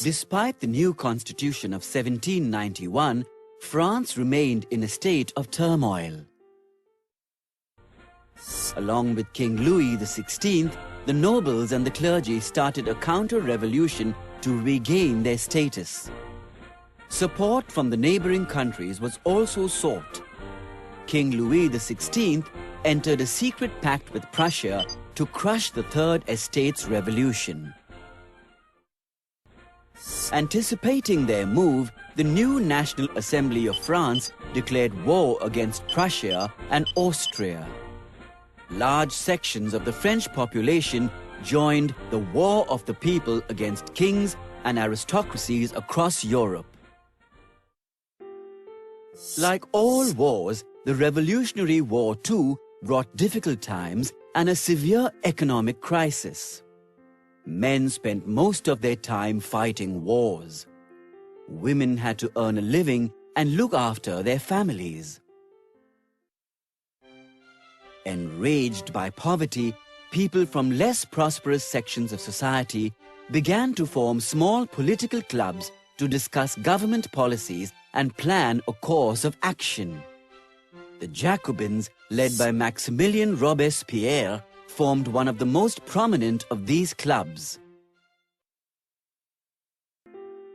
Despite the new constitution of 1791, France remained in a state of turmoil. Along with King Louis XVI, the nobles and the clergy started a counter-revolution to regain their status. Support from the neighboring countries was also sought. King Louis XVI entered a secret pact with Prussia to crush the Third Estate's revolution. Anticipating their move, the new National Assembly of France declared war against Prussia and Austria. Large sections of the French population joined the war of the people against kings and aristocracies across Europe. Like all wars, the Revolutionary War too brought difficult times and a severe economic crisis. Men spent most of their time fighting wars. Women had to earn a living and look after their families. Enraged by poverty, people from less prosperous sections of society began to form small political clubs to discuss government policies and plan a course of action. The Jacobins, led by Maximilien Robespierre, formed one of the most prominent of these clubs.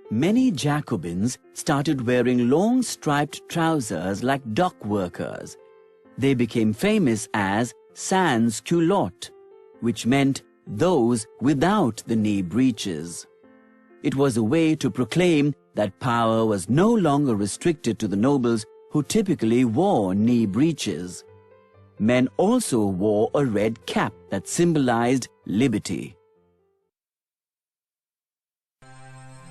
Many Jacobins started wearing long striped trousers like dock workers. They became famous as sans culottes, which meant those without the knee breeches. It was a way to proclaim that power was no longer restricted to the nobles who typically wore knee breeches. Men also wore a red cap that symbolized liberty.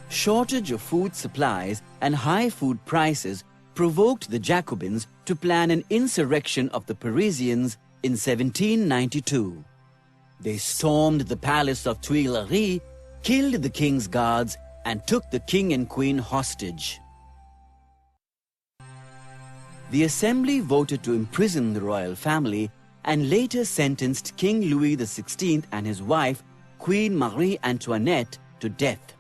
Shortage of food supplies and high food prices provoked the Jacobins to plan an insurrection of the Parisians in 1792. They stormed the palace of Tuileries, killed the king's guards, and took the king and queen hostage. The assembly voted to imprison the royal family and later sentenced King Louis XVI and his wife, Queen Marie Antoinette, to death.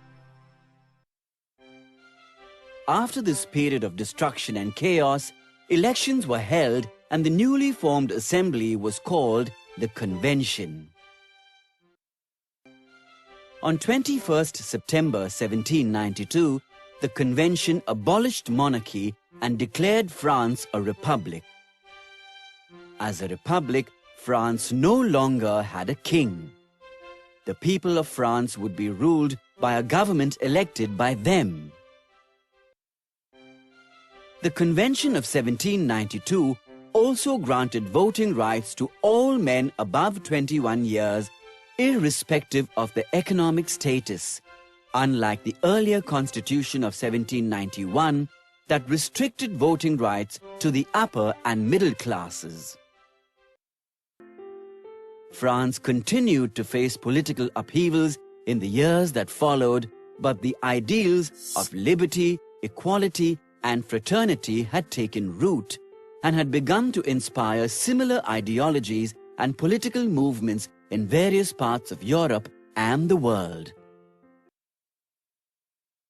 After this period of destruction and chaos, elections were held and the newly formed assembly was called the Convention. On 21st September 1792, the Convention abolished monarchy and declared France a republic. As a republic, France no longer had a king. The people of France would be ruled by a government elected by them. The Convention of 1792 also granted voting rights to all men above 21 years, irrespective of their economic status, unlike the earlier Constitution of 1791 that restricted voting rights to the upper and middle classes. France continued to face political upheavals in the years that followed, but the ideals of liberty, equality, and fraternity had taken root and had begun to inspire similar ideologies and political movements in various parts of Europe and the world.